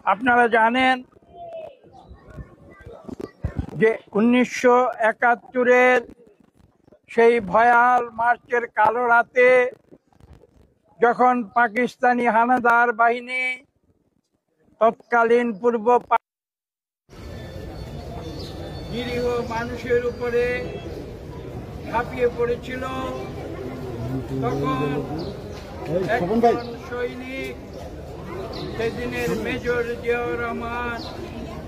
আপনারা জানেন যে 1971-এর সেই ভয়াল মার্চের কালো রাতে যখন পাকিস্তানি হানাদার বাহিনী তৎকালীন পূর্ব নিরীহ মানুষের উপরে ঝাঁপিয়ে পড়েছিল, তখন একজন সৈনিক, সেদিনের মেজর জিয়াউর রহমান,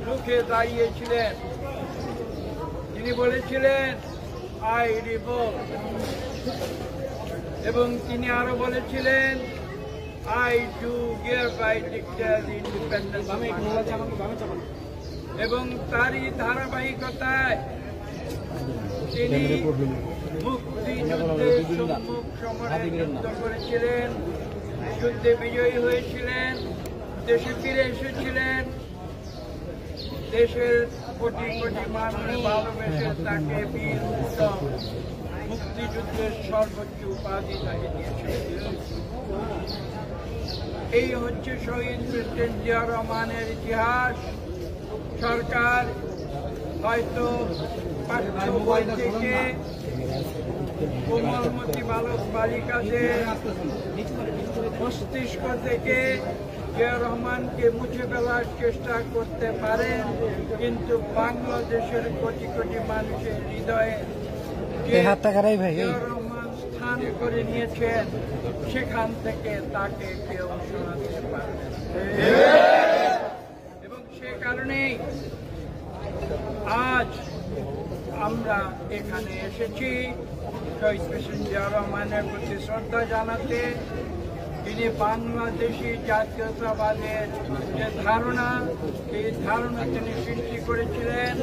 রুখে দাঁড়িয়েছিলেন। তিনি বলেছিলেন, আই রিভোল্ট, এবং তিনি আরো বলেছিলেন, I do hereby declare the independence. এবং তারই ধারাবাহিকতায় তিনি মুক্তিযুদ্ধে সম্মুখ সমরে যুদ্ধ করেছিলেন, যুদ্ধে বিজয়ী হয়েছিলেন, দেশে ফিরে এসেছিলেন। দেশের কোটি কোটি মানুষ ভালোবেসে তাকে বীর উত্তম, মুক্তিযুদ্ধের সর্বোচ্চ উপাধি তাকে দিয়েছিলেন। এই হচ্ছে শহীদ প্রেসিডেন্ট জিয়াউর রহমানের ইতিহাস। সরকার হয়তো পাঠ্য বই থেকে কোমলমতি বালক বালিকাদের মস্তিষ্ক থেকে জিয়াউর রহমানকে মুছে ফেলার চেষ্টা করতে পারেন, কিন্তু বাংলাদেশের কোটি কোটি মানুষের হৃদয়ে জিয়াউর রহমান স্থান করে নিয়েছেন, সেখান থেকে তাকে কেউ শোনাতে পারবে। এবং সে কারণেই আজ আমরা এখানে এসেছি শহীদ প্রেসিডেন্ট জিয়াউর রহমানের প্রতি শ্রদ্ধা জানাতে। তিনি বাংলাদেশি জাতীয়তাবাদের যে ধারণা, এই ধারণা তিনি সৃষ্টি করেছিলেন।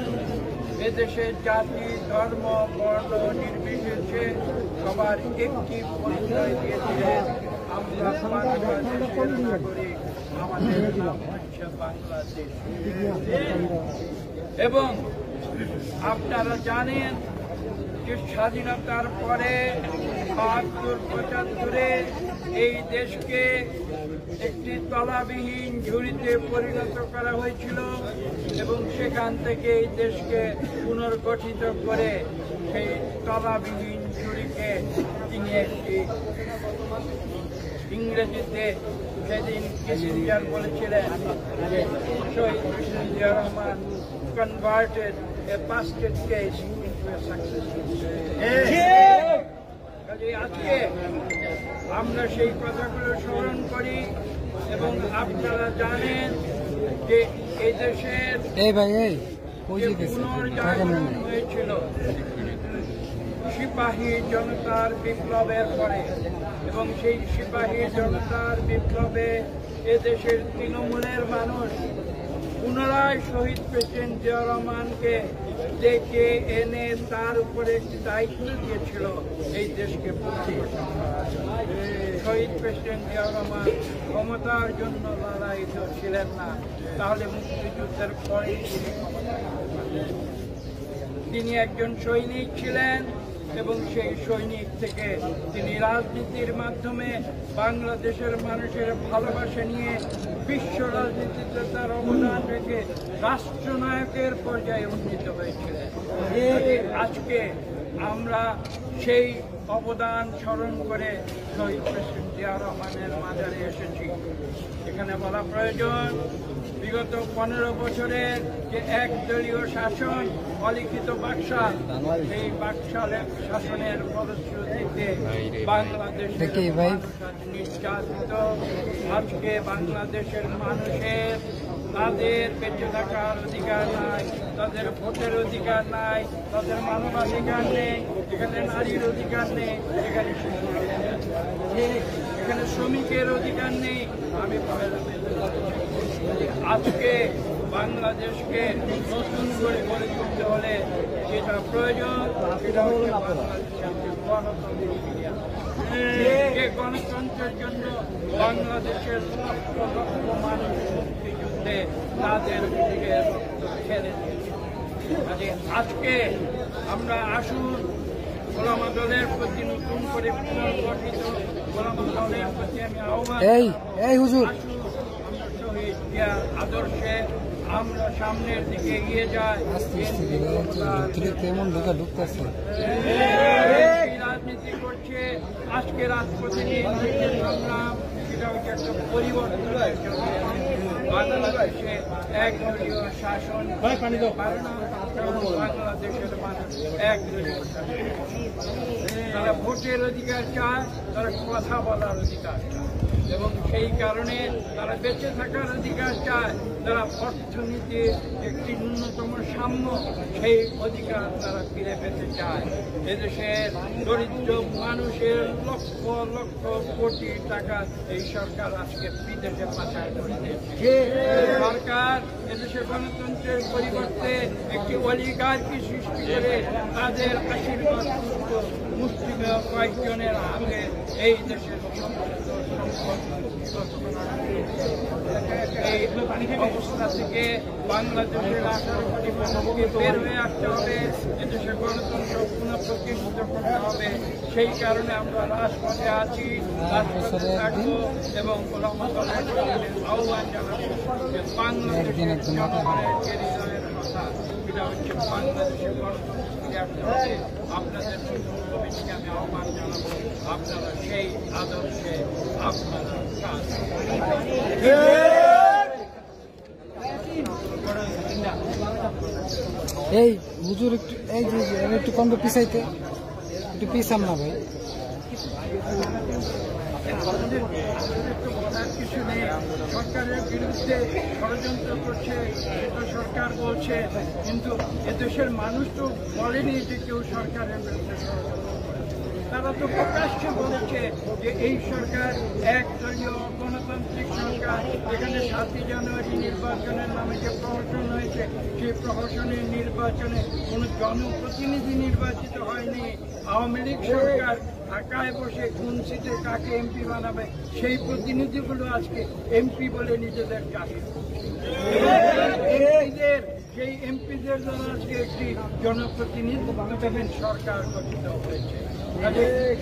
এদেশের জাতি, ধর্ম, বর্ণ নির্বিশেষে সবার একটি পরিচয় দিয়েছিলেন, আমরা বাংলাদেশের নাগরিক, আমাদের নাম হচ্ছে বাংলাদেশ। এবং আপনারা জানেন যে স্বাধীনতার পরে ৭২-৭৫-এ এই দেশকে একটি তলাবিহীন ঝুড়িতে পরিণত করা হয়েছিল, এবং সেখান থেকে এই দেশকে পুনর্গঠিত করে সেই তলাবিহীন ঝুড়িকে তিনি একটি, ইংরেজিতে সেদিন কিসিঞ্জার বলেছিলেন যে শহীদ president Ziaur Rahman converted a basket case into a successful case. আজকে আমরা সেই কথাগুলো স্মরণ করি। এবং আপনারা জানেন যে এই দেশের পুনর্জাগরণ হয়েছিল সিপাহী জনতার বিপ্লবের পরে, এবং সেই সিপাহী জনতার বিপ্লবে এদেশের তৃণমূলের মানুষ পুনরায় শহীদ প্রেসিডেন্ট জিয়াউর রহমানকে ডেকে এনে তার উপরে একটি দায়িত্ব দিয়েছিল এই দেশকে পুনর্গঠন করার। শহীদ প্রেসিডেন্ট জিয়াউর রহমান ক্ষমতার জন্য লড়াইত ছিলেন না, তাহলে মুক্তিযুদ্ধের পরে তিনি একজন সৈনিক ছিলেন, এবং সেই সৈনিক থেকে তিনি রাজনীতির মাধ্যমে বাংলাদেশের মানুষের ভালোবাসা নিয়ে বিশ্ব রাজনীতিতে তার অবদান রেখে রাষ্ট্রনায়কের পর্যায়ে উন্নীত হয়েছিলেন। আজকে আমরা সেই অবদান স্মরণ করে শহীদ প্রেসিডেন্ট জিয়াউর রহমানের মাজারে এসেছি। এখানে বলা প্রয়োজন, বিগত 15 বছরের যে একদলীয় শাসন, অলিখিত বাকশাল, এই বাকশালের শাসনের ফলশ্রুতিতে বাংলাদেশের নির্যাতিত। আজকে বাংলাদেশের মানুষের তাদের বেঁচে থাকার অধিকার নাই, তাদের ভোটের অধিকার নাই, তাদের মানবাধিকার নেই, এখানে নারীর অধিকার নেই, এখানে শিশুর অধিকার নেই, এখানে শ্রমিকের অধিকার নেই। আমি আজকে বাংলাদেশকে নতুন করে গড়ে তুলতে হলে যেটা প্রয়োজন, সেটা হচ্ছে বাংলাদেশের গণতন্ত্র ফিরিয়ে আনা। যে গণতন্ত্রের জন্য বাংলাদেশের লক্ষ লক্ষ মানুষ মুক্তিযুদ্ধে তাদের দিকে রক্ত ছেড়ে দিয়েছে। আজকে আমরা আসুন গোলাম দলের প্রতি নতুন করে পুনর্গঠিত গোলাম দলের প্রতি আমি আহ্বান, এই হুজুর আসুন আমরা শহীদ জিয়া আদর্শে আমরা সামনের দিকে এগিয়ে যাই। রাজনীতি করছে আজকে রাজপথে নিয়ে সংগ্রাম, সেটা হচ্ছে একটা পরিবর্তনের জন্য। বাংলাদেশে একদলীয় শাসন বাংলাদেশের মানুষ একদলীয় শাসন। তারা ভোটের অধিকার চায়, তারা কথা বলার অধিকার চায়, এবং সেই কারণে তারা বেঁচে থাকার অধিকার চায়। তারা অর্থনীতির একটি ন্যূনতম সাম্য, সেই অধিকার তারা ফিরে পেতে চায়। এদেশের দরিদ্র মানুষের লক্ষ লক্ষ কোটি টাকা এই সরকার আজকে বিদেশে পাচার করছে। সরকার এদেশের গণতন্ত্রের পরিবর্তে একটি অলিগার্কি সৃষ্টি করে তাদের আশীর্বাদ মুষ্টিমেয় কয়েকজনের হাতে এই দেশের এই অবস্থা থেকে বাংলাদেশের 18 কোটি মানুষকে বের হয়ে আসতে হবে। এদেশের গণতন্ত্র পুনঃপ্রতিষ্ঠিত করতে হবে। সেই কারণে আমরা রাজপথে আছি, রাজপথে থাকবো এবং আহ্বান জানাবো যে বাংলাদেশের জনগণের যে হৃদয়ের কথা, সেটা হচ্ছে বাংলাদেশের গণতন্ত্র ফিরে আসতে হবে। আপনাদের কমিটিকে আমি আহ্বান জানাবো, আপনারা সেই আদর্শে আপনারা কাজ এই হুজুর একটু এই যে একটু কম পিছাইতে একটু পিছাম না ভাই। কিছু নেই, সরকারের বিরুদ্ধে ষড়যন্ত্র করছে সেটা সরকার বলছে, কিন্তু এদেশের মানুষ তো বলেনি যে কেউ সরকারের বিরুদ্ধে ষড়যন্ত্র করে। তারা তো প্রকাশ্যে বলেছে যে এই সরকার একদলীয় গণতান্ত্রিক সরকার। এখানে 7 জানুয়ারি নির্বাচনের নামে যে প্রহসন হয়েছে, সেই প্রহসনের নির্বাচনে কোনো জনপ্রতিনিধি নির্বাচিত হয়নি। আওয়ামী লীগ সরকার ঢাকায় বসে কোন সিটে কাকে এমপি বানাবে, সেই প্রতিনিধিগুলো আজকে এমপি বলে নিজেদের চাকরি সেই এমপিদের দ্বারা আজকে একটি জনপ্রতিনিধি সরকার গঠিত হয়েছে।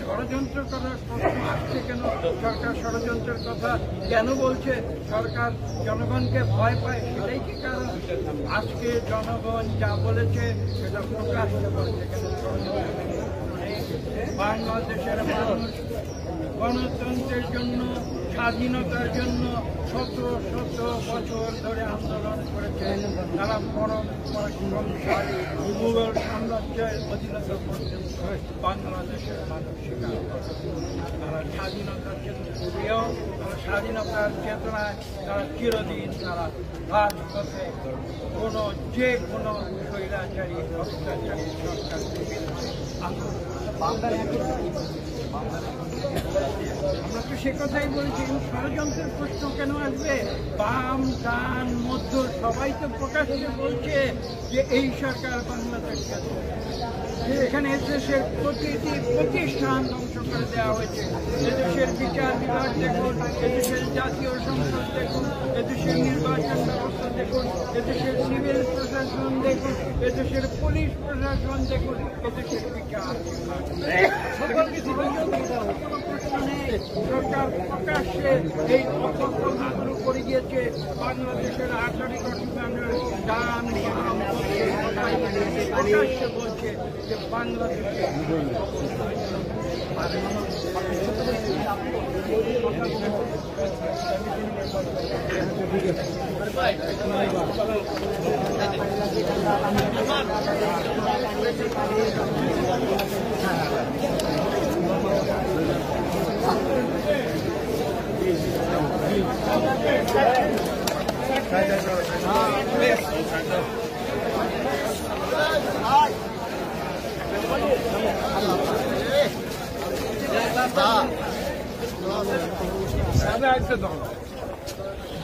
ষড়যন্ত্র করার প্রশ্ন আসছে কেন? সরকার ষড়যন্ত্রের কথা কেন বলছে? সরকার জনগণকে ভয় পায়, সেটাই কি কারণ? আজকে জনগণ যা বলেছে সেটা প্রকাশ করছে কেন? বাংলাদেশের মানুষ গণতন্ত্রের জন্য, স্বাধীনতার জন্য শত শত বছর ধরে আন্দোলন করেছেন। তারা পরাক্রমশালী মুঘল সাম্রাজ্যের অধীনতা পর্যন্ত বাংলাদেশের মানুষ স্বীকার করে। তারা স্বাধীনতার জন্য প্রিয়, তারা স্বাধীনতার চেতনায় তারা চিরদিন তারা রাজপথে যে কোনো স্বৈরাচারী অত্যাচারী সরকার আমরা তো সে কথাই বলছি। ষড়যন্ত্রের প্রশ্ন কেন আসবে? বাম ডান মধ্য সবাই তো প্রকাশ্যে বলছে যে এই সরকার বাংলাদেশকে এখানে দেশের প্রতিটি প্রতিষ্ঠান ধ্বংস করে দেওয়া হয়েছে। এদেশের বিচার বিভাগ দেখুন, এদেশের জাতীয় সংসদ দেখুন, এদেশের নির্বাচন ব্যবস্থা দেখুন, এদেশের সিভিল প্রশাসন দেখুন, এদেশের পুলিশ প্রশাসন দেখুন, এদেশের বিচার সরকার প্রকাশ্যে এই অপকর্মগুলো করে গিয়েছে। বাংলাদেশের 18 কোটি মানুষ ডান প্রকাশ্যে বলছে যে বাংলাদেশে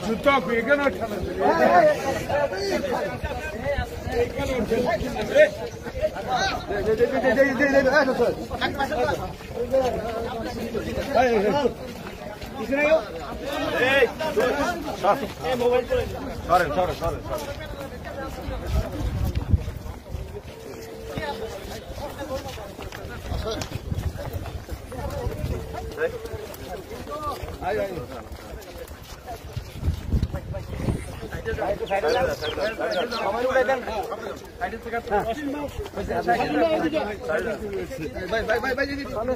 জুতো বেগে না ঠান্ডা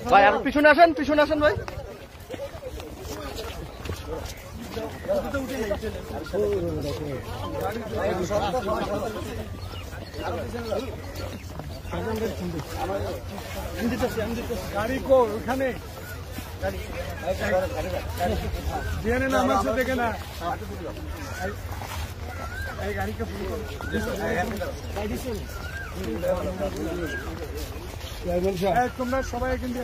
ভাই আর পিছনে আসেন ভাই। গাড়ি কো ওখানে জেনে না আমার সাথে কেনা এই গাড়িকে তোমরা সবাই কিন্তু